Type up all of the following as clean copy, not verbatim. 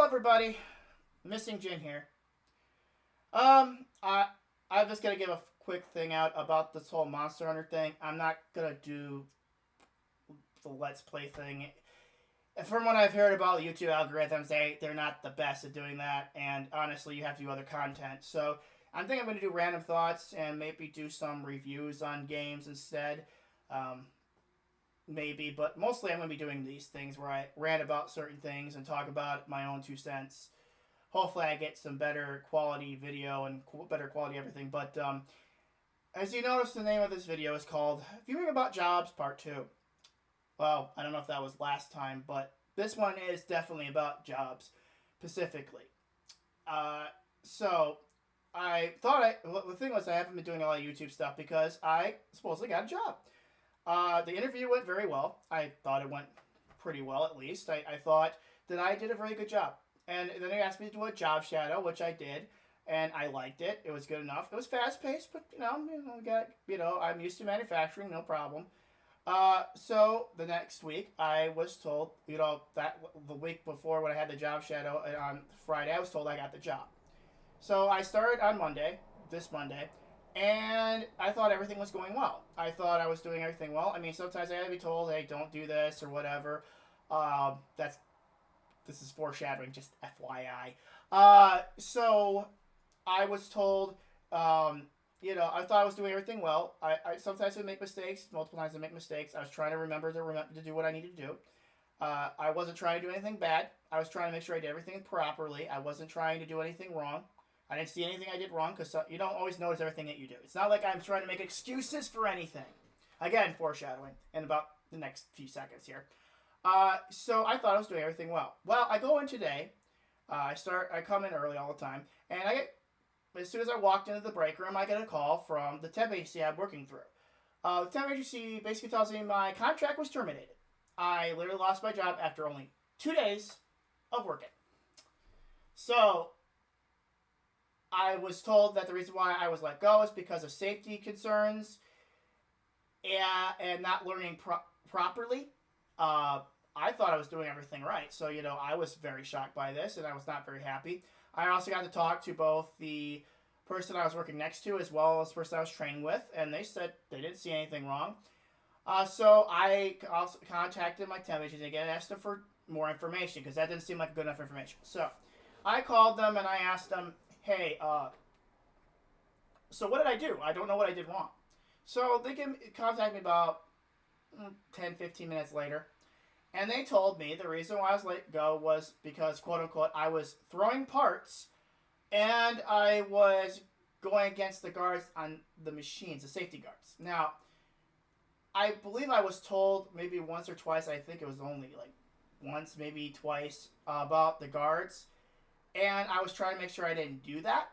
everybody. Missing Jin here. I'm just gonna give a quick thing out about this whole Monster Hunter thing. I'm not gonna do the Let's Play thing. From what I've heard about YouTube algorithms, they're not the best at doing that, and honestly, you have to do other content. So I'm thinking I'm gonna do random thoughts and maybe do some reviews on games instead. Um, Maybe, but mostly I'm gonna be doing these things where I rant about certain things and talk about my own 2 cents. Hopefully I get some better quality video and better quality everything. But as you notice, the name of this video is called Viewing About Jobs Part 2. Well, I don't know if that was last time, but this one is definitely about jobs, specifically. Uh, so, the thing was I haven't been doing a lot of YouTube stuff because I supposedly got a job. The interview went very well. I thought it went pretty well, at least. I thought that I did a very good job. And then they asked me to do a job shadow, which I did, and I liked it. It was good enough. It was fast paced, but I'm used to manufacturing, no problem. So the next week, I was told, that the week before when I had the job shadow on Friday, I was told I got the job. So I started on Monday, this Monday, and I thought everything was going well. I thought I was doing everything well. I mean, sometimes I had to be told, hey, don't do this or whatever. This is foreshadowing, just FYI. So I was told, I thought I was doing everything well. I sometimes would make mistakes. Multiple times I make mistakes. I was trying to remember to do what I needed to do. I wasn't trying to do anything bad. I was trying to make sure I did everything properly. I wasn't trying to do anything wrong. I didn't see anything I did wrong because you don't always notice everything that you do. It's not like I'm trying to make excuses for anything. Again, foreshadowing in about the next few seconds here. So I thought I was doing everything well. Well, I go in today. I come in early all the time, and as soon as I walked into the break room, I get a call from the temp agency I'm working through. The temp agency basically tells me my contract was terminated. I literally lost my job after only 2 days of working. So I was told that the reason why I was let go is because of safety concerns and not learning properly. I thought I was doing everything right. So, I was very shocked by this and I was not very happy. I also got to talk to both the person I was working next to as well as the person I was training with, and they said they didn't see anything wrong. So I also contacted my temp agency again and asked them for more information because that didn't seem like good enough information. So I called them and I asked them, hey, so what did I do? I don't know what I did wrong. So they contact me about 10, 15 minutes later. And they told me the reason why I was let go was because, quote unquote, I was throwing parts and I was going against the guards on the machines, the safety guards. Now, I believe I was told maybe once or twice, I think it was only like once, maybe twice, about the guards. And I was trying to make sure I didn't do that.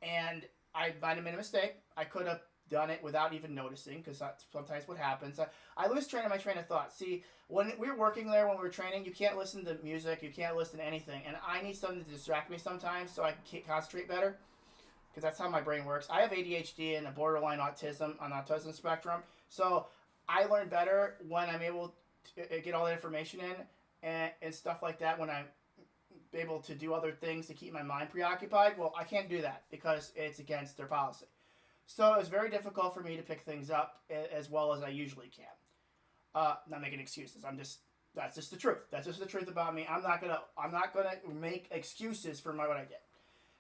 And I might have made a mistake. I could have done it without even noticing because that's sometimes what happens. I lose my train of thought. See, when we were working there, when we were training, you can't listen to music, you can't listen to anything, and I need something to distract me sometimes so I can concentrate better because that's how my brain works. I have ADHD and a borderline autism on autism spectrum, so I learn better when I'm able to get all the information in and stuff like that when I'm able to do other things to keep my mind preoccupied. Well, I can't do that because it's against their policy. So it was very difficult for me to pick things up as well as I usually can. Not making excuses. That's just the truth. That's just the truth about me. I'm not gonna make excuses for what I did.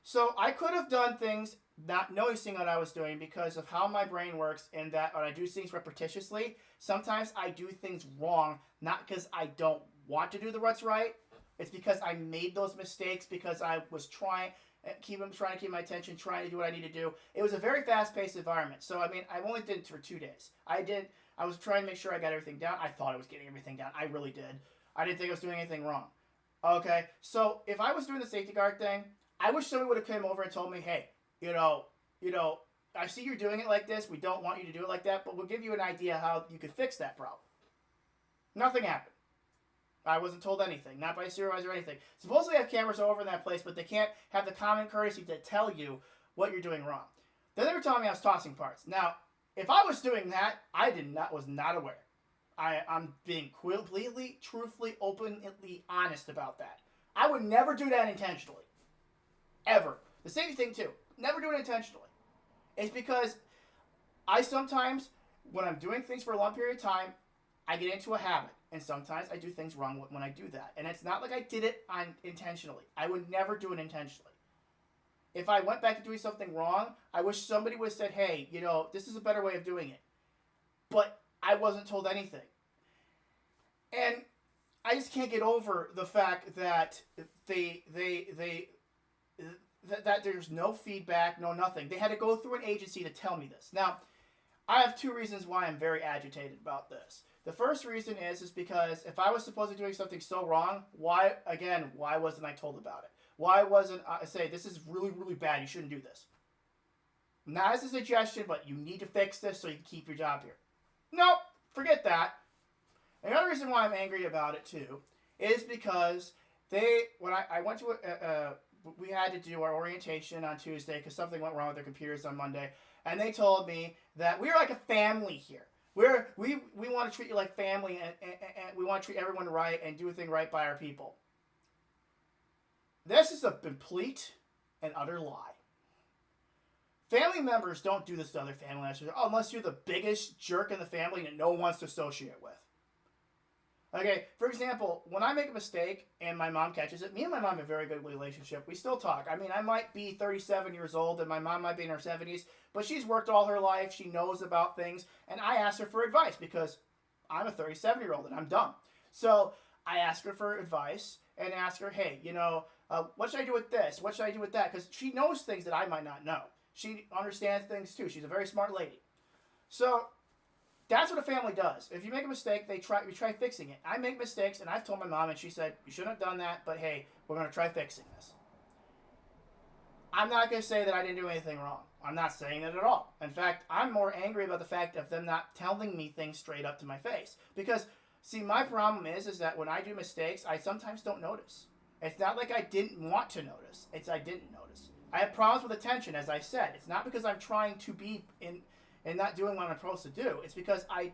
So I could have done things not noticing what I was doing because of how my brain works and that when I do things repetitiously, sometimes I do things wrong, not because I don't want to do what's right. It's because I made those mistakes because I was trying to keep my attention, trying to do what I need to do. It was a very fast-paced environment. So, I mean, I only did it for 2 days. I was trying to make sure I got everything down. I thought I was getting everything down. I really did. I didn't think I was doing anything wrong. Okay, so if I was doing the safety guard thing, I wish somebody would have come over and told me, hey, I see you're doing it like this. We don't want you to do it like that, but we'll give you an idea how you could fix that problem. Nothing happened. I wasn't told anything, not by a supervisor or anything. Supposedly they have cameras all over in that place, but they can't have the common courtesy to tell you what you're doing wrong. Then they were telling me I was tossing parts. Now, if I was doing that, was not aware. I'm being completely, truthfully, openly honest about that. I would never do that intentionally. Ever. The same thing too. Never do it intentionally. It's because I sometimes, when I'm doing things for a long period of time, I get into a habit. And sometimes I do things wrong when I do that. And it's not like I did it intentionally. I would never do it intentionally. If I went back to doing something wrong, I wish somebody would have said, hey, this is a better way of doing it. But I wasn't told anything. And I just can't get over the fact that that there's no feedback, no nothing. They had to go through an agency to tell me this. Now, I have two reasons why I'm very agitated about this. The first reason is because if I was supposed to be doing something so wrong, why wasn't I told about it? Why wasn't I say, this is really, really bad, you shouldn't do this? Not as a suggestion, but you need to fix this so you can keep your job here. Nope, forget that. Another reason why I'm angry about it too is because when I went to we had to do our orientation on Tuesday because something went wrong with their computers on Monday, and they told me that we're like a family here. We want to treat you like family, and we want to treat everyone right and do a thing right by our people. This is a complete and utter lie. Family members don't do this to other family members unless you're the biggest jerk in the family that no one wants to associate with. Okay, for example, when I make a mistake and my mom catches it, me and my mom have a very good relationship. We still talk. I mean, I might be 37 years old and my mom might be in her 70s, but she's worked all her life. She knows about things, and I ask her for advice because I'm a 37-year-old and I'm dumb. So I ask her for advice and ask her, hey, what should I do with this? What should I do with that? Because she knows things that I might not know. She understands things too. She's a very smart lady. So that's what a family does. If you make a mistake, we try fixing it. I make mistakes, and I've told my mom, and she said, you shouldn't have done that, but hey, we're going to try fixing this. I'm not going to say that I didn't do anything wrong. I'm not saying that at all. In fact, I'm more angry about the fact of them not telling me things straight up to my face. Because, see, my problem is that when I do mistakes, I sometimes don't notice. It's not like I didn't want to notice. It's I didn't notice. I have problems with attention, as I said. It's not because I'm trying to be and not doing what I'm supposed to do. It's because I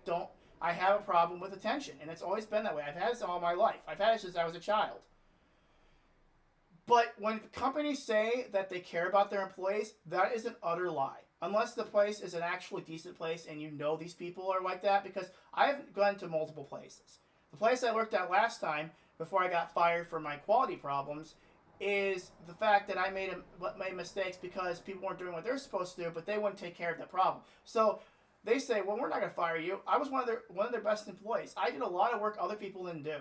have a problem with attention, and it's always been that way. I've had this all my life. I've had it since I was a child. But when companies say that they care about their employees, that is an utter lie. Unless the place is an actually decent place and you know these people are like that, because I've gone to multiple places. The place I worked at last time, before I got fired for my quality problems, is the fact that I made mistakes because people weren't doing what they're supposed to do, but they wouldn't take care of the problem. So they say, well, we're not going to fire you. I was one of their best employees. I did a lot of work other people didn't do.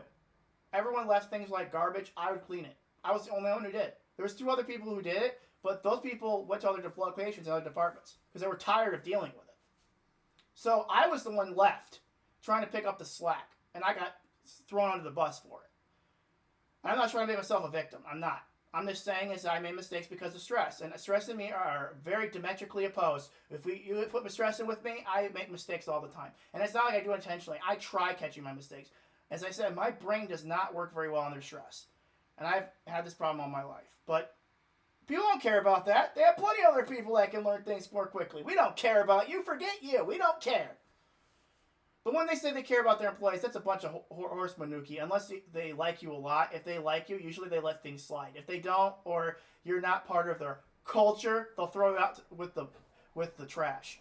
Everyone left things like garbage. I would clean it. I was the only one who did. There was 2 other people who did it, but those people went to other locations and other departments because they were tired of dealing with it. So I was the one left trying to pick up the slack, and I got thrown under the bus for it. And I'm not trying to make myself a victim. I'm not. I'm just saying is I made mistakes because of stress. And stress and me are very diametrically opposed. If you put stress in with me, I make mistakes all the time. And it's not like I do it intentionally. I try catching my mistakes. As I said, my brain does not work very well under stress. And I've had this problem all my life. But people don't care about that. They have plenty of other people that can learn things more quickly. We don't care about you. Forget you. We don't care. But when they say they care about their employees, that's a bunch of horse manuki. Unless they like you a lot. If they like you, usually they let things slide. If they don't, or you're not part of their culture, they'll throw you out with the trash.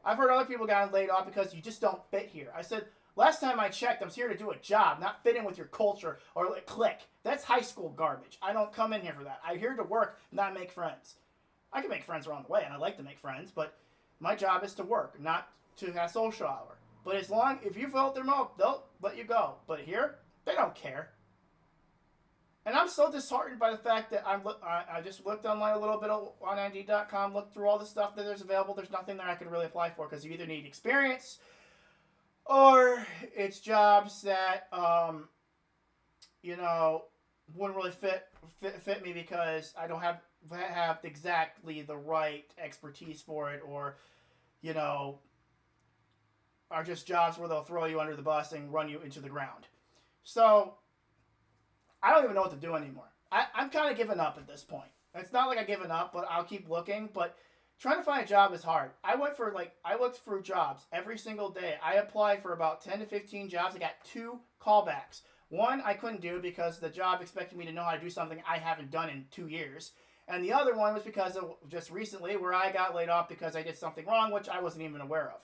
I've heard other people gotten laid off because you just don't fit here. I said, last time I checked, I was here to do a job, not fit in with your culture or clique. That's high school garbage. I don't come in here for that. I'm here to work, not make friends. I can make friends along the way, and I like to make friends, but my job is to work, not to have social hour. But if you vote them out, they'll let you go. But here, they don't care. And I'm so disheartened by the fact that I just looked online a little bit on Indeed.com, looked through all the stuff that there's available. There's nothing there I could really apply for because you either need experience or it's jobs that, wouldn't really fit me because I don't have exactly the right expertise for it, or, are just jobs where they'll throw you under the bus and run you into the ground. So I don't even know what to do anymore. I'm kind of giving up at this point. It's not like I've given up, but I'll keep looking. But trying to find a job is hard. I looked through jobs every single day. I applied for about 10 to 15 jobs. I got 2 callbacks. One, I couldn't do because the job expected me to know how to do something I haven't done in 2 years. And the other one was because of just recently where I got laid off because I did something wrong, which I wasn't even aware of.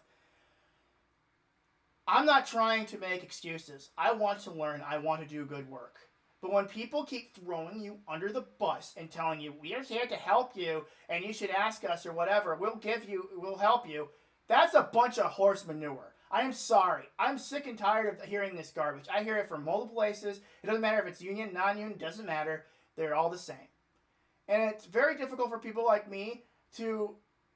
I'm not trying to make excuses. I want to learn. I want to do good work. But when people keep throwing you under the bus and telling you, we are here to help you and you should ask us or whatever, we'll help you, that's a bunch of horse manure. I am sorry. I'm sick and tired of hearing this garbage. I hear it from multiple places. It doesn't matter if it's union, non-union, doesn't matter. They're all the same. And it's very difficult for people like me to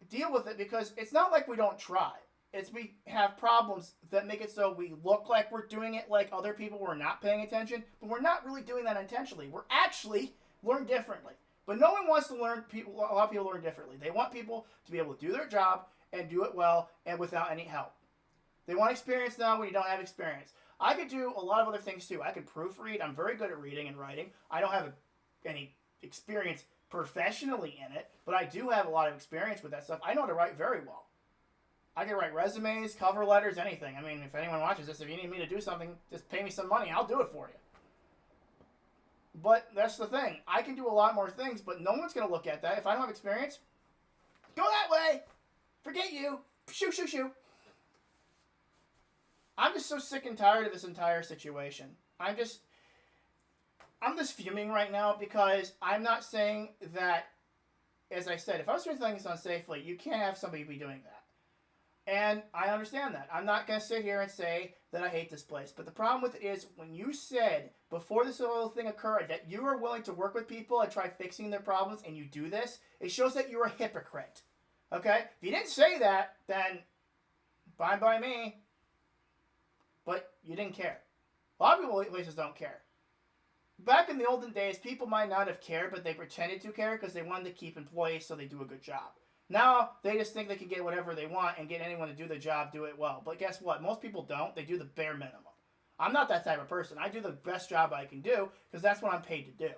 deal with it because it's not like we don't try. It's we have problems that make it so we look like we're doing it like other people who are not paying attention, but we're not really doing that intentionally. We're actually learn differently. But no one wants to learn people. A lot of people learn differently. They want people to be able to do their job and do it well and without any help. They want experience now when you don't have experience. I could do a lot of other things too. I could proofread. I'm very good at reading and writing. I don't have any experience professionally in it, but I do have a lot of experience with that stuff. I know how to write very well. I can write resumes, cover letters, anything. I mean, if anyone watches this, if you need me to do something, just pay me some money. I'll do it for you. But that's the thing. I can do a lot more things, but no one's going to look at that. If I don't have experience, go that way. Forget you. Shoo, shoo, shoo. I'm just so sick and tired of this entire situation. I'm just fuming right now because I'm not saying that, as I said, if I was doing things unsafely, you can't have somebody be doing that. And I understand that. I'm not going to sit here and say that I hate this place. But the problem with it is when you said before this whole thing occurred that you are willing to work with people and try fixing their problems and you do this, it shows that you're a hypocrite. Okay? If you didn't say that, then fine by me. But you didn't care. A lot of people places don't care. Back in the olden days, people might not have cared, but they pretended to care because they wanted to keep employees so they do a good job. Now, they just think they can get whatever they want and get anyone to do the job, do it well. But guess what? Most people don't. They do the bare minimum. I'm not that type of person. I do the best job I can do because that's what I'm paid to do.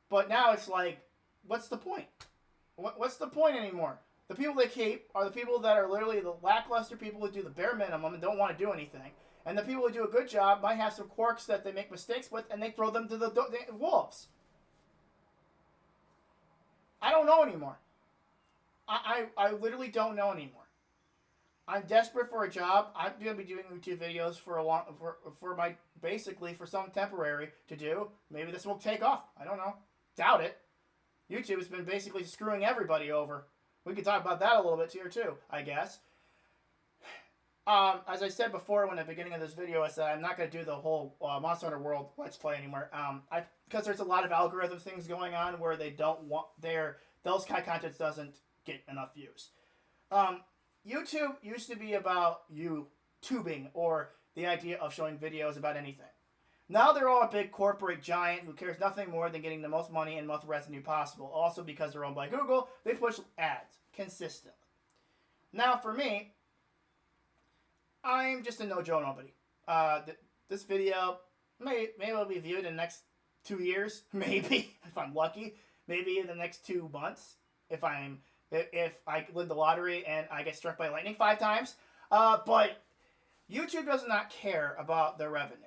But now it's like, what's the point? What's the point anymore? The people they keep are the people that are literally the lackluster people who do the bare minimum and don't want to do anything. And the people who do a good job might have some quirks that they make mistakes with and they throw them to the wolves. I don't know anymore. I literally don't know anymore. I'm desperate for a job. I'm going to be doing YouTube videos for some temporary to do. Maybe this will take off. I don't know. Doubt it. YouTube has been basically screwing everybody over. We could talk about that a little bit here too, I guess. As I said before when at the beginning of this video, I said I'm not going to do the whole Monster Hunter World Let's Play anymore. Because there's a lot of algorithm things going on where they don't want those kind of content doesn't get enough views. YouTube used to be about YouTubing or the idea of showing videos about anything. Now they're all a big corporate giant who cares nothing more than getting the most money and most revenue possible. Also because they're owned by Google, they push ads consistently. Now for me, I'm just a no Joe nobody. This video maybe it'll be viewed in the next 2 years, maybe if I'm lucky. Maybe in the next 2 months if I win the lottery and I get struck by lightning 5 times. But YouTube does not care about their revenue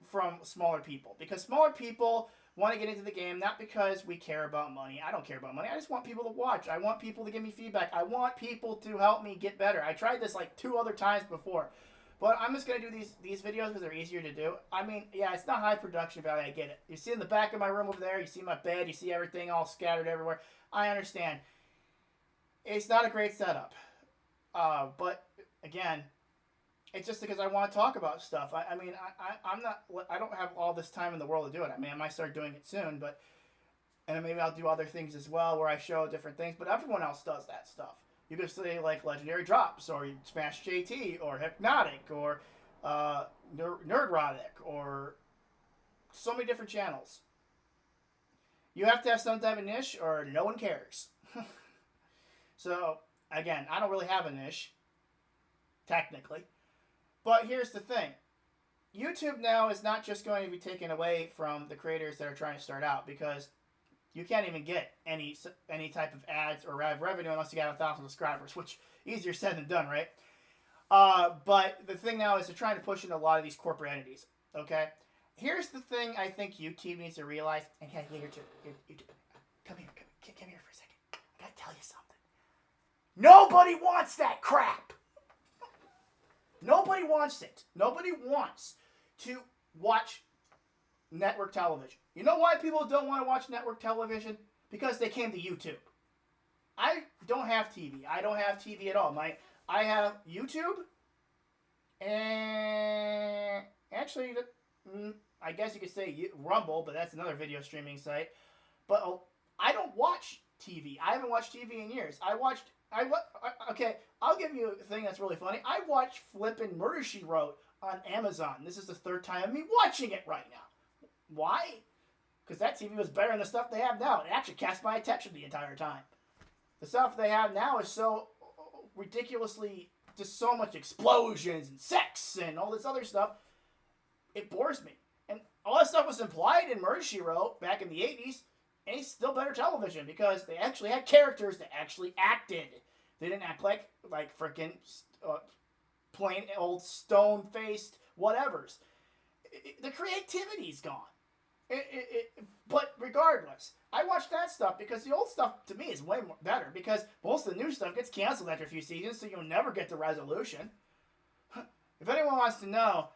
from smaller people. Because smaller people want to get into the game not because we care about money. I don't care about money. I just want people to watch. I want people to give me feedback. I want people to help me get better. I tried this like 2 other times before. But I'm just going to do these videos because they're easier to do. I mean, yeah, it's not high production value. I get it. You see in the back of my room over there, you see my bed, you see everything all scattered everywhere. I understand. It's not a great setup. But, again, it's just because I want to talk about stuff. I don't have all this time in the world to do it. I mean, I might start doing it soon, and maybe I'll do other things as well where I show different things. But everyone else does that stuff. You could say like Legendary Drops, or you Smash JT, or Hypnotic, or Nerdrotic, or so many different channels. You have to have some type of niche, or no one cares. So, again, I don't really have a niche, technically. But here's the thing. YouTube now is not just going to be taken away from the creators that are trying to start out, because you can't even get any type of ads or revenue unless you got 1,000 subscribers, which easier said than done, right? But the thing now is they're trying to push into a lot of these corporate entities. Okay? Here's the thing I think YouTube needs to realize. And yeah, here too. Come here for a second. I gotta tell you something. Nobody wants that crap. Nobody wants it. Nobody wants to watch network television. You know why people don't want to watch network television? Because they came to YouTube. I don't have TV. I don't have TV at all. I have YouTube, and actually, I guess you could say Rumble, but that's another video streaming site. But I don't watch TV. I haven't watched TV in years. Okay, I'll give you a thing that's really funny. I watched Flippin' Murder, She Wrote on Amazon. This is the third time of me watching it right now. Why? Because that TV was better than the stuff they have now. It actually cast my attention the entire time. The stuff they have now is so ridiculously, just so much explosions and sex and all this other stuff. It bores me. And all that stuff was implied in Murder, She Wrote back in the 80s. And it's still better television because they actually had characters that actually acted. They didn't act like freaking plain old stone-faced whatevers. The creativity's gone. But regardless, I watch that stuff because the old stuff to me is way more better because most of the new stuff gets canceled after a few seasons, so you'll never get the resolution. If anyone wants to know,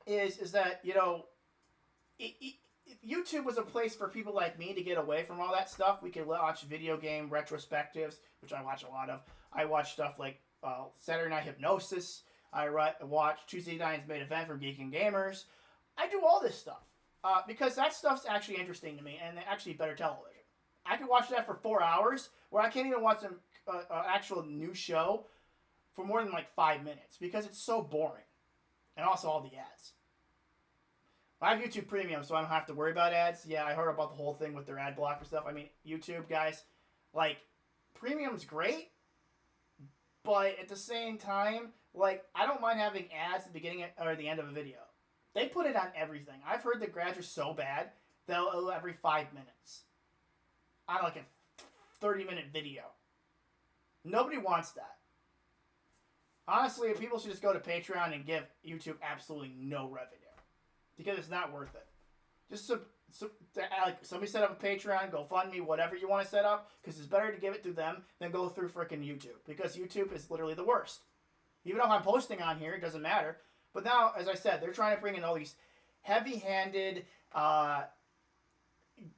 is that, you know, YouTube was a place for people like me to get away from all that stuff. We could watch video game retrospectives, which I watch a lot of. I watch stuff like Saturday Night Hypnosis. I watch Tuesday Night's Main Event from Geek and Gamers. I do all this stuff because that stuff's actually interesting to me and actually better television. I could watch that for 4 hours where I can't even watch an actual new show for more than like 5 minutes because it's so boring. And also all the ads. I have YouTube Premium, so I don't have to worry about ads. Yeah, I heard about the whole thing with their ad blocker stuff. I mean, YouTube, guys, like, Premium's great, but at the same time, like, I don't mind having ads at the beginning or the end of a video. They put it on everything. I've heard the ads are so bad, they'll every 5 minutes. On, like, a 30-minute video. Nobody wants that. Honestly, people should just go to Patreon and give YouTube absolutely no revenue. Because it's not worth it. Just like somebody set up a Patreon, GoFundMe, whatever you want to set up, because it's better to give it to them than go through frickin' YouTube. Because YouTube is literally the worst. Even though I'm posting on here, it doesn't matter. But now, as I said, they're trying to bring in all these heavy-handed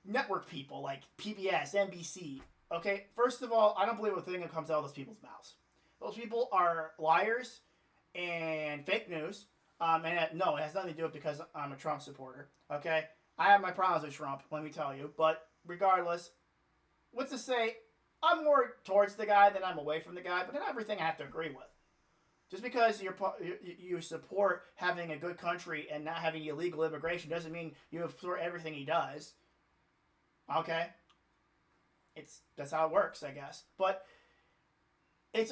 network people like PBS, NBC. Okay, first of all, I don't believe a thing that comes out of those people's mouths. Those people are liars and fake news. No, it has nothing to do with it because I'm a Trump supporter. Okay, I have my problems with Trump, let me tell you. But regardless, what's to say? I'm more towards the guy than I'm away from the guy. But not everything I have to agree with. Just because you support having a good country and not having illegal immigration doesn't mean you support everything he does. Okay, that's how it works, I guess. But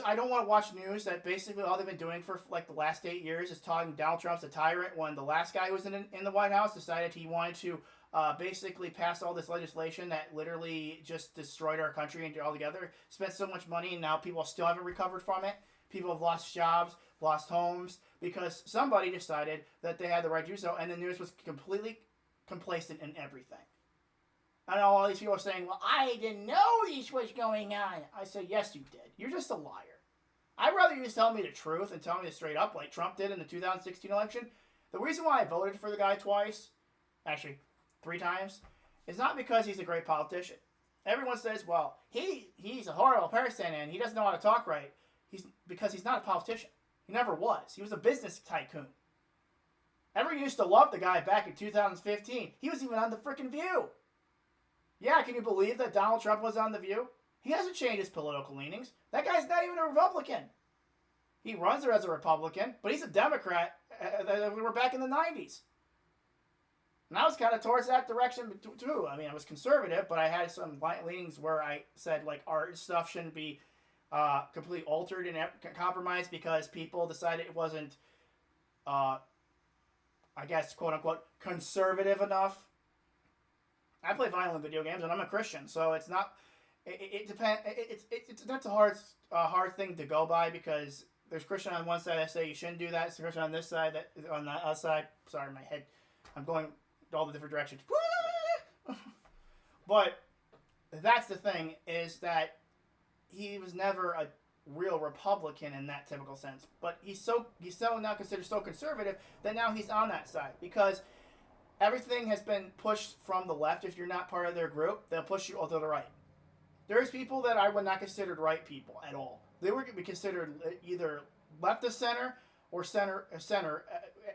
I don't want to watch news that basically all they've been doing for like the last 8 years is talking Donald Trump's a tyrant when the last guy who was in the White House decided he wanted to basically pass all this legislation that literally just destroyed our country altogether. Spent so much money and now people still haven't recovered from it. People have lost jobs, lost homes because somebody decided that they had the right to do so and the news was completely complacent in everything. I know all these people are saying, well, I didn't know this was going on. I say, yes, you did. You're just a liar. I'd rather you just tell me the truth and tell me it straight up like Trump did in the 2016 election. The reason why I voted for the guy twice, actually 3 times, is not because he's a great politician. Everyone says, well, he's a horrible person and he doesn't know how to talk right. Because he's not a politician. He never was. He was a business tycoon. Everyone used to love the guy back in 2015. He was even on The Frickin' View. Yeah, can you believe that Donald Trump was on The View? He hasn't changed his political leanings. That guy's not even a Republican. He runs as a Republican, but he's a Democrat. We were back in the 90s. And I was kind of towards that direction too. I mean, I was conservative, but I had some leanings where I said, like, art stuff shouldn't be completely altered and compromised because people decided it wasn't, I guess, quote-unquote, conservative enough. I play violent video games, and I'm a Christian, so it's not... It depends. That's a hard thing to go by because there's Christian on one side that say you shouldn't do that. There's Christian on this side that on the other side. Sorry, my head. I'm going all the different directions. But that's the thing is that he was never a real Republican in that typical sense. But he's so now considered so conservative that now he's on that side because everything has been pushed from the left. If you're not part of their group, they'll push you to the right. There's people that I would not consider right people at all. They would be considered either left of center or center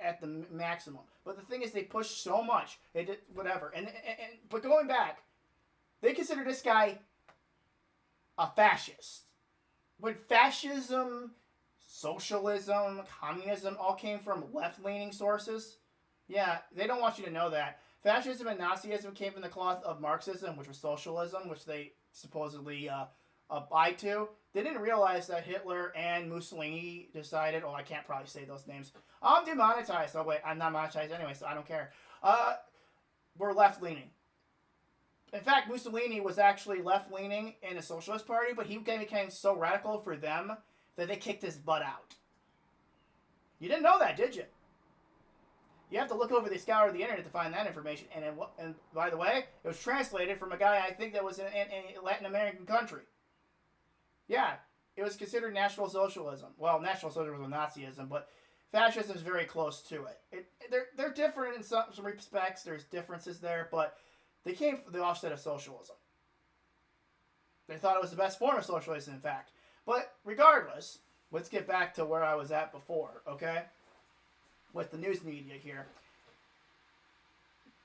at the maximum. But the thing is, they push so much, whatever. But going back, they consider this guy a fascist. When fascism, socialism, communism all came from left-leaning sources, yeah, they don't want you to know that. Fascism and Nazism came from the cloth of Marxism, which was socialism, which they supposedly abide to. They didn't realize that Hitler and Mussolini decided, I can't probably say those names. I'm demonetized. Oh, wait, I'm not monetized anyway, so I don't care. We're left-leaning. In fact, Mussolini was actually left-leaning in the Socialist Party, but he became so radical for them that they kicked his butt out. You didn't know that, did you? You have to look over the scour of the internet to find that information. And by the way, it was translated from a guy I think that was in a Latin American country. Yeah, it was considered National Socialism. Well, National Socialism was Nazism, but fascism is very close to it. They're different in some respects. There's differences there, but they came from the offset of socialism. They thought it was the best form of socialism, in fact. But regardless, let's get back to where I was at before, okay? With the news media here.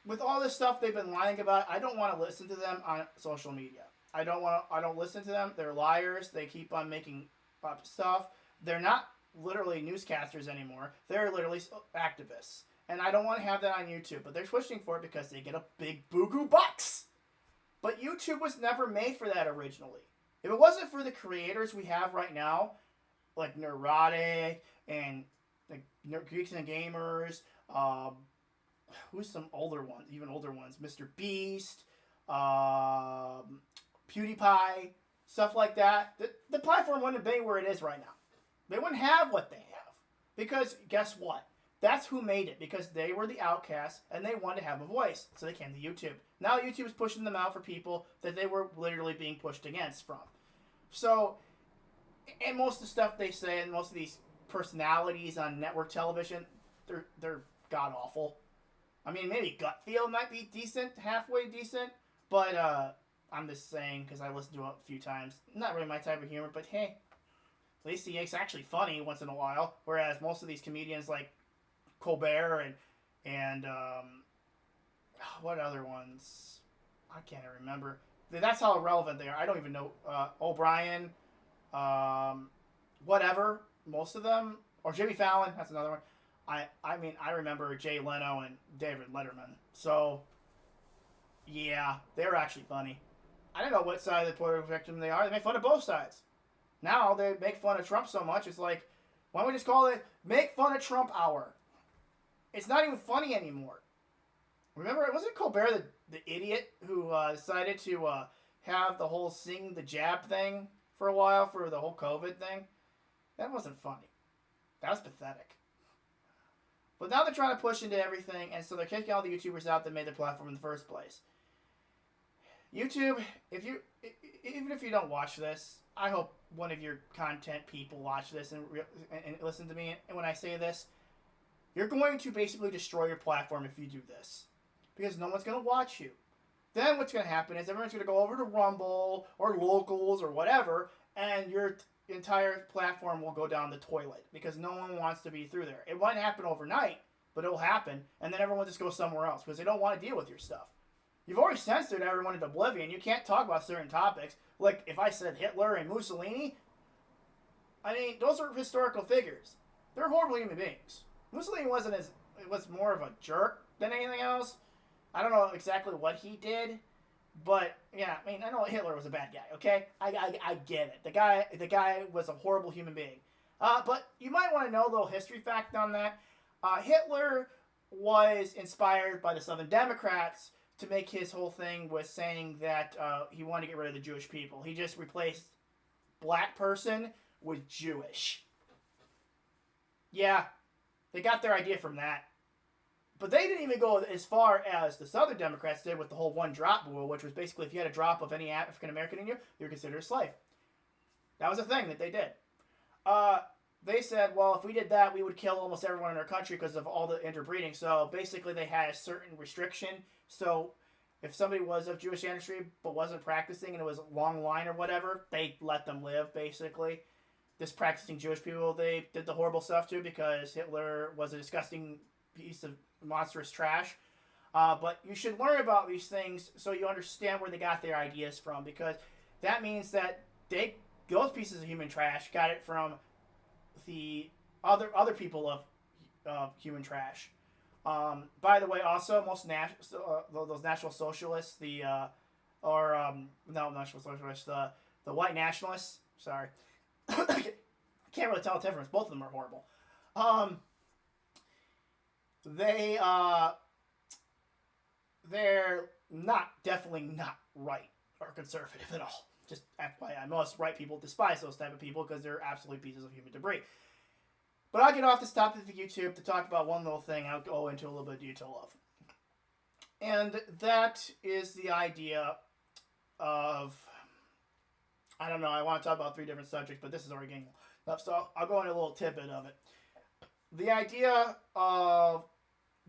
With all this stuff they've been lying about, I don't want to listen to them on social media. I don't listen to them. They're liars. They keep on making up stuff. They're not literally newscasters anymore. They're literally activists. And I don't want to have that on YouTube. But they're switching for it because they get a big boo-goo bucks. But YouTube was never made for that originally. If it wasn't for the creators we have right now, like Neurotic and Geeks and Gamers, who's some older ones, even older ones, Mr. Beast, PewDiePie, stuff like that, the platform wouldn't be where it is right now. They wouldn't have what they have. Because guess what? That's who made it. Because they were the outcasts and they wanted to have a voice. So they came to YouTube. Now YouTube is pushing them out for people that they were literally being pushed against from. So, and most of the stuff they say and most of these personalities on network television, they're god-awful. I mean, maybe Gutfield might be decent, halfway decent, but I'm just saying because I listened to it a few times. Not really my type of humor, but hey, at least he's actually funny once in a while, whereas most of these comedians like Colbert and what other ones? I can't remember. That's how irrelevant they are. I don't even know. O'Brien, whatever. Most of them, or Jimmy Fallon. That's another one. I mean, I remember Jay Leno and David Letterman. So, yeah, they're actually funny. I don't know what side of the political spectrum they are. They make fun of both sides. Now they make fun of Trump so much. It's like, why don't we just call it "Make Fun of Trump Hour"? It's not even funny anymore. Remember, wasn't Colbert the idiot who decided to have the whole sing the jab thing for a while for the whole COVID thing? That wasn't funny. That was pathetic. But now they're trying to push into everything, and so they're kicking all the YouTubers out that made the platform in the first place. YouTube, even if you don't watch this, I hope one of your content people watch this and listen to me. And when I say this, you're going to basically destroy your platform if you do this. Because no one's going to watch you. Then what's going to happen is everyone's going to go over to Rumble or Locals or whatever, and your entire platform will go down the toilet because no one wants to be through there. It won't happen overnight, but it'll happen, and then everyone just goes somewhere else because they don't want to deal with your stuff. You've already censored everyone into oblivion. You can't talk about certain topics. Like if I said Hitler and Mussolini, I mean, those are historical figures. They're horrible human beings. Mussolini was more of a jerk than anything else. I don't know exactly what he did, but yeah, I mean, I know Hitler was a bad guy. Okay, I get it. The guy was a horrible human being. But you might want to know a little history fact on that. Hitler was inspired by the Southern Democrats to make his whole thing was saying that he wanted to get rid of the Jewish people. He just replaced black person with Jewish. Yeah, they got their idea from that. But they didn't even go as far as the Southern Democrats did with the whole one drop rule, which was basically if you had a drop of any African American in you, you were considered a slave. That was a thing that they did. They said, well, if we did that, we would kill almost everyone in our country because of all the interbreeding. So basically, they had a certain restriction. So if somebody was of Jewish ancestry but wasn't practicing and it was a long line or whatever, they let them live, basically. This practicing Jewish people, they did the horrible stuff too because Hitler was a disgusting piece of monstrous trash. But you should learn about these things so you understand where they got their ideas from, because that means that those pieces of human trash got it from the other people of human trash. By the way, also most those National Socialists, National Socialists, the white nationalists. Sorry, can't really tell the difference. Both of them are horrible. They're definitely not right or conservative at all. Just FYI, most right people despise those type of people because they're absolute pieces of human debris. But I'll get off this topic of YouTube to talk about one little thing I'll go into a little bit of detail of. And that is the idea of, I don't know, I want to talk about 3 different subjects, but this is already getting enough, so I'll go into a little tidbit of it. The idea of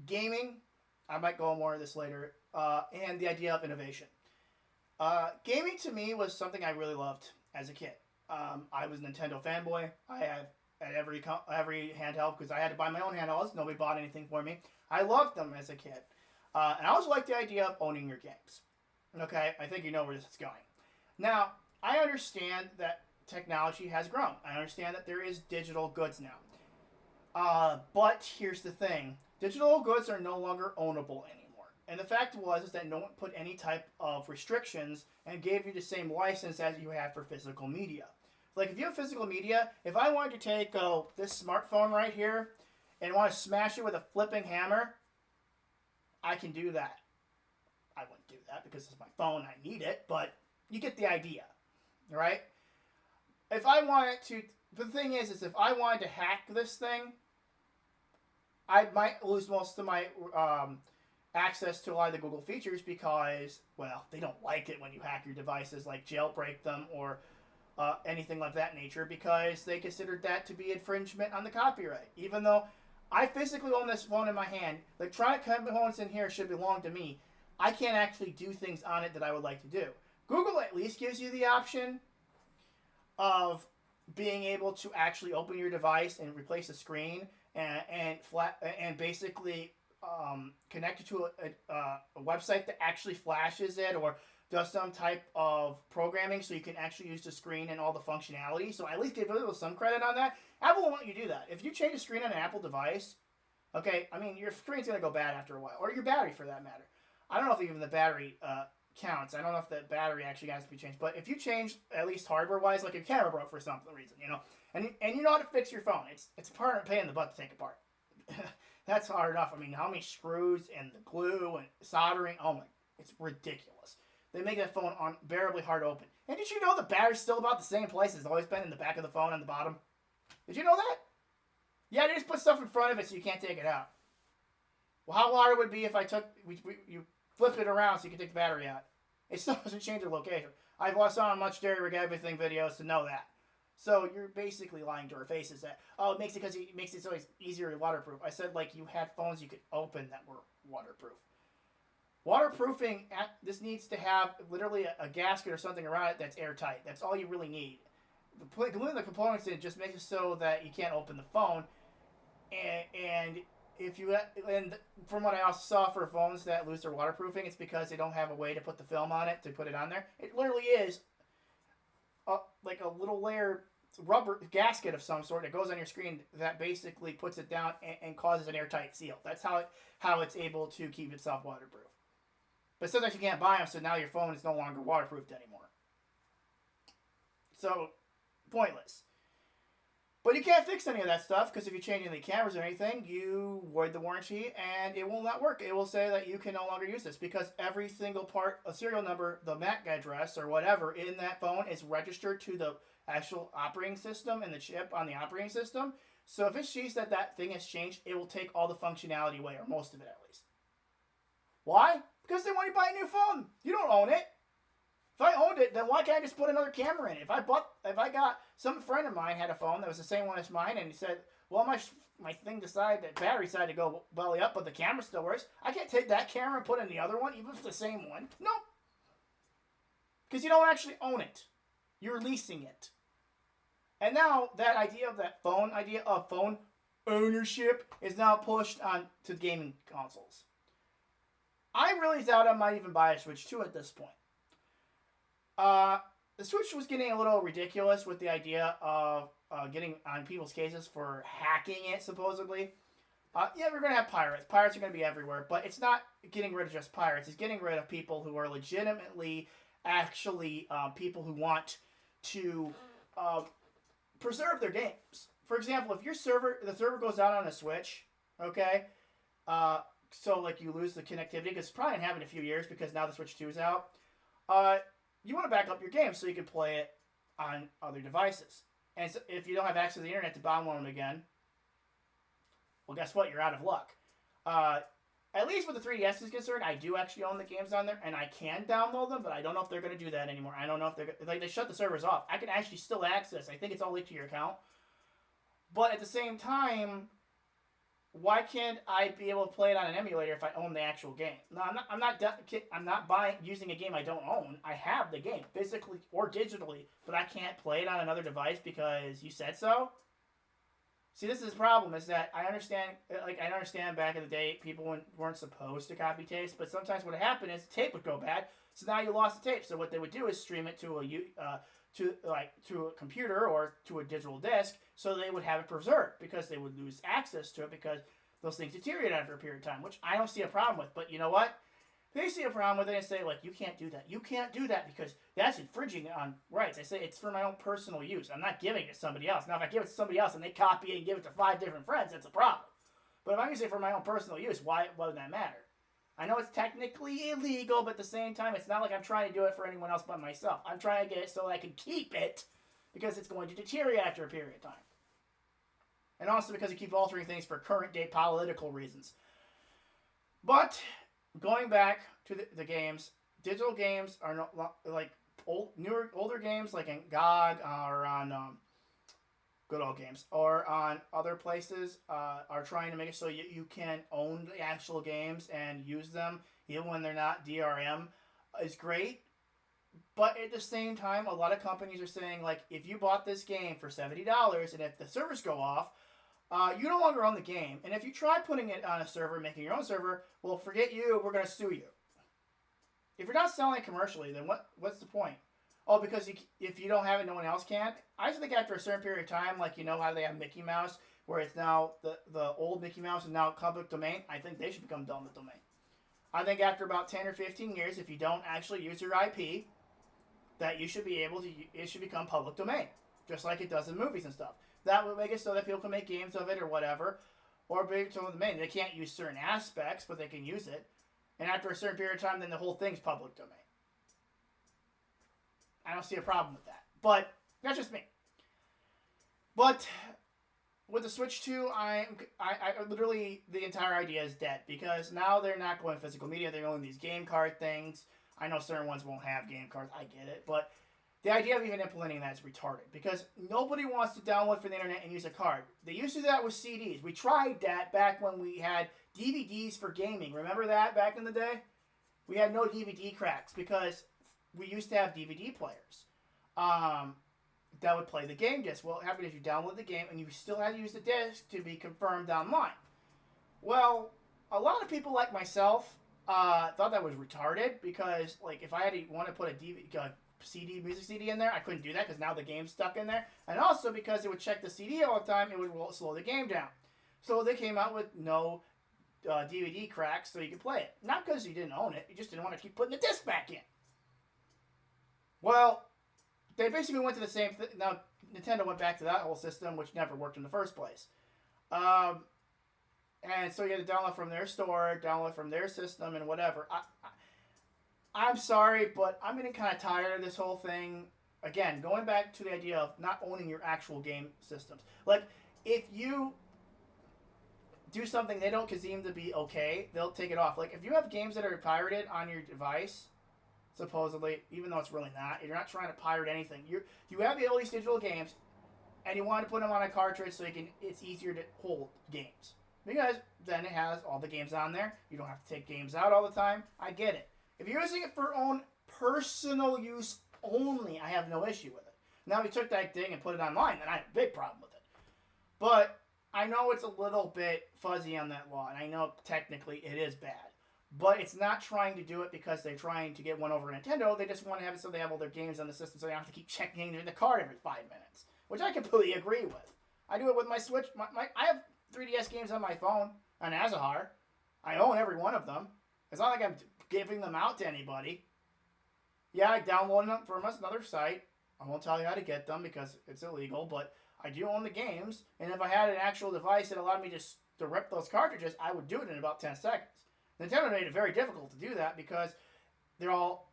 gaming, I might go more into this later, and the idea of innovation. Gaming to me was something I really loved as a kid. I was a Nintendo fanboy. I had at every handheld because I had to buy my own handhelds. Nobody bought anything for me. I loved them as a kid. And I also like the idea of owning your games. Okay, I think you know where this is going. Now, I understand that technology has grown. I understand that there is digital goods now. But here's the thing. Digital goods are no longer ownable anymore. And the fact is that no one put any type of restrictions and gave you the same license as you have for physical media. Like, if you have physical media, if I wanted to take this smartphone right here and want to smash it with a flipping hammer, I can do that. I wouldn't do that because it's my phone, I need it, but you get the idea, right? If I wanted to, the thing is if I wanted to hack this thing, I might lose most of my access to a lot of the Google features because, well, they don't like it when you hack your devices, like jailbreak them or anything of that nature, because they considered that to be infringement on the copyright. Even though I physically own this phone in my hand, electronic components in here should belong to me, I can't actually do things on it that I would like to do. Google at least gives you the option of being able to actually open your device and replace the screen and basically connect it to a website that actually flashes it or does some type of programming so you can actually use the screen and all the functionality. So I at least give it some credit on that. Apple won't let you do that. If you change the screen on an Apple device, okay, I mean, your screen's going to go bad after a while. Or your battery, for that matter. I don't know if even the battery counts. I don't know if the battery actually has to be changed. But if you change, at least hardware-wise, like your camera broke for some reason, and you know how to fix your phone. It's part of a pain in the butt to take apart. That's hard enough. I mean, how many screws and the glue and soldering? Oh my, it's ridiculous. They make that phone unbearably hard to open. And did you know the battery's still about the same place it's always been, in the back of the phone on the bottom? Did you know that? Yeah, they just put stuff in front of it so you can't take it out. Well, how hard it would be if you flipped it around so you could take the battery out. It still doesn't change the location. I've watched on much Jerry Rig Everything videos to know that. So you're basically lying to our faces that, it makes it so it's easier to waterproof. I said, like, you had phones you could open that were waterproof. Waterproofing, this needs to have literally a gasket or something around it that's airtight. That's all you really need. Gluing the components in just makes it so that you can't open the phone. And from what I also saw for phones that lose their waterproofing, it's because they don't have a way to put the film on it, to put it on there. It literally is like a little layer rubber gasket of some sort that goes on your screen that basically puts it down and causes an airtight seal. That's how it's able to keep itself waterproof. But sometimes you can't buy them, so now your phone is no longer waterproofed anymore. So, pointless. But you can't fix any of that stuff because if you change any cameras or anything, you void the warranty and it will not work. It will say that you can no longer use this because every single part, a serial number, the MAC address or whatever in that phone is registered to the actual operating system and the chip on the operating system. So if it sees that that thing has changed, it will take all the functionality away, or most of it at least. Why? Because they want you to buy a new phone. You don't own it. If I owned it, then why can't I just put another camera in it? If I got some friend of mine had a phone that was the same one as mine, and he said, "Well, my thing decided that battery decided to go belly up, but the camera still works. I can't take that camera and put in the other one, even if it's the same one. Nope, because you don't actually own it. You're leasing it. And now that idea of that phone idea of phone ownership is now pushed on to gaming consoles. I really doubt I might even buy a Switch 2 at this point. The Switch was getting a little ridiculous with the idea of getting on people's cases for hacking it, supposedly. Yeah, we're going to have pirates. Pirates are going to be everywhere, but it's not getting rid of just pirates. It's getting rid of people who are legitimately, actually, people who want to preserve their games. For example, if the server goes out on a Switch, okay, so like you lose the connectivity, because it's probably going to happen in a few years because now the Switch 2 is out, you want to back up your game so you can play it on other devices. And so if you don't have access to the internet to download them again, well, guess what? You're out of luck. At least with the 3DS is concerned, I do actually own the games on there, and I can download them, but I don't know if they're going to do that anymore. I don't know if they're like they shut the servers off. I can actually still access. I think it's all linked to your account. But at the same time, why can't I be able to play it on an emulator if I own the actual game? No, I'm not buying using a game I don't own. I have the game physically or digitally, but I can't play it on another device because you said so. See, this is the problem. Is that I understand back in the day people weren't supposed to copy tapes, but sometimes what happened is the tape would go bad, so now you lost the tape. So what they would do is stream it to a computer or to a digital disc, so they would have it preserved because they would lose access to it because those things deteriorate after a period of time, which I don't see a problem with. But you know what? They see a problem with it and say, like, you can't do that. You can't do that because that's infringing on rights. I say it's for my own personal use. I'm not giving it to somebody else. Now, if I give it to somebody else and they copy it and give it to 5 different friends, that's a problem. But if I'm using it for my own personal use, why would that matter? I know it's technically illegal, but at the same time, it's not like I'm trying to do it for anyone else but myself. I'm trying to get it so I can keep it because it's going to deteriorate after a period of time. And also because you keep altering things for current day political reasons. But going back to the games, digital games are not like older games like in GOG or on Good Old Games or on other places are trying to make it so you can own the actual games and use them even when they're not DRM is great. But at the same time, a lot of companies are saying, like, if you bought this game for $70 and if the servers go off, you no longer own the game. And if you try putting it on a server, making your own server, well, forget you, we're going to sue you. If you're not selling it commercially, then what's the point? Oh, because if you don't have it, no one else can? I just think after a certain period of time, like, you know how they have Mickey Mouse, where it's now the old Mickey Mouse is now public domain, I think they should become done with domain. I think after about 10 or 15 years, if you don't actually use your IP, that you should be able to, it should become public domain, just like it does in movies and stuff. That would make it so that people can make games of it or whatever, or be able to domain. They can't use certain aspects, but they can use it. And after a certain period of time, then the whole thing's public domain. I don't see a problem with that. But that's just me. But with the Switch 2, I literally, the entire idea is dead. Because now they're not going physical media. They're going these game card things. I know certain ones won't have game cards. I get it. But the idea of even implementing that is retarded. Because nobody wants to download from the internet and use a card. They used to do that with CDs. We tried that back when we had DVDs for gaming. Remember that back in the day? We had no DVD cracks because we used to have DVD players that would play the game disc. Well, what happened is you download the game and you still had to use the disc to be confirmed online. Well, a lot of people like myself thought that was retarded because, like, if I had to want to put a music CD in there, I couldn't do that because now the game's stuck in there. And also because it would check the CD all the time, it would slow the game down. So they came out with no DVD cracks so you could play it. Not because you didn't own it, you just didn't want to keep putting the disc back in. Well, they basically went to the same thing. Now, Nintendo went back to that whole system, which never worked in the first place. Um, and so you had to download from their store, download from their system, and whatever. I'm sorry, but I'm getting kind of tired of this whole thing. Again, going back to the idea of not owning your actual game systems. Like, if you do something they don't seem to be okay, they'll take it off. Like, if you have games that are pirated on your device, supposedly, even though it's really not, you're not trying to pirate anything. You have all these digital games, and you want to put them on a cartridge so it's easier to hold games. Because then it has all the games on there. You don't have to take games out all the time. I get it. If you're using it for own personal use only, I have no issue with it. Now, if you took that thing and put it online, then I have a big problem with it. But I know it's a little bit fuzzy on that law, and I know technically it is bad. But it's not trying to do it because they're trying to get one over Nintendo. They just want to have it so they have all their games on the system so they don't have to keep checking the card every 5 minutes. Which I completely agree with. I do it with my Switch. I have 3DS games on my phone on Azahar. I own every one of them. It's not like I'm giving them out to anybody. Yeah, I downloaded them from another site. I won't tell you how to get them because it's illegal, but I do own the games. And if I had an actual device that allowed me to rip those cartridges, I would do it in about 10 seconds. Nintendo made it very difficult to do that because they're all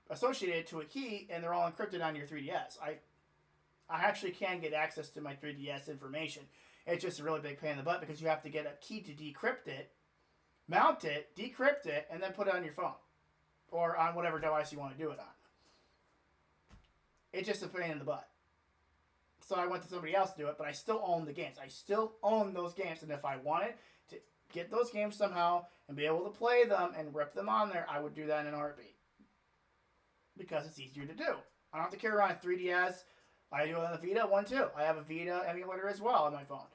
associated to a key and they're all encrypted on your 3DS. I actually can get access to my 3DS information. It's just a really big pain in the butt because you have to get a key to decrypt it, mount it, decrypt it, and then put it on your phone or on whatever device you want to do it on. It's just a pain in the butt. So I went to somebody else to do it, but I still own the games. I still own those games, and if I wanted to get those games somehow and be able to play them and rip them on there, I would do that in a heartbeat because it's easier to do. I don't have to carry around a 3DS. I do it on the Vita one too. I have a Vita emulator as well on my phone.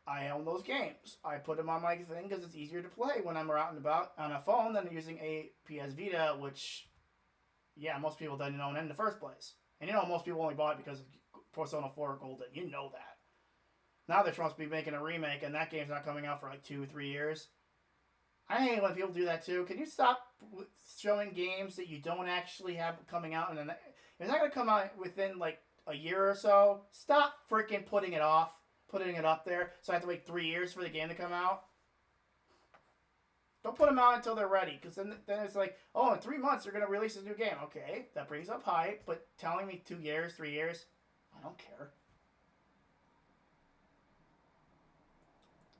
I own those games. I put them on my thing because it's easier to play when I'm out and about on a phone than using a PS Vita, which, yeah, most people didn't own in the first place. And you know, most people only bought it because of Persona 4 Golden. You know that. Now they're supposed to be making a remake, and that game's not coming out for like 2-3 years. I hate when people do that too. Can you stop showing games that you don't actually have coming out? And then if it's not going to come out within like a year or so, stop freaking putting it off, putting it up there. So I have to wait 3 years for the game to come out. Don't put them out until they're ready, because then it's like, oh, in 3 months they're going to release a new game. Okay, that brings up hype, but telling me 2 years, 3 years, I don't care.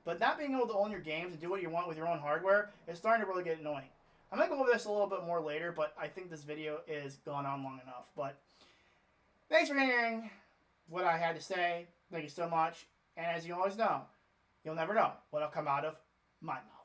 But not being able to own your games and do what you want with your own hardware is starting to really get annoying. I'm going to go over this a little bit more later, but I think this video is gone on long enough. But thanks for hearing what I had to say. Thank you so much. And as you always know, you'll never know what'll come out of my mouth.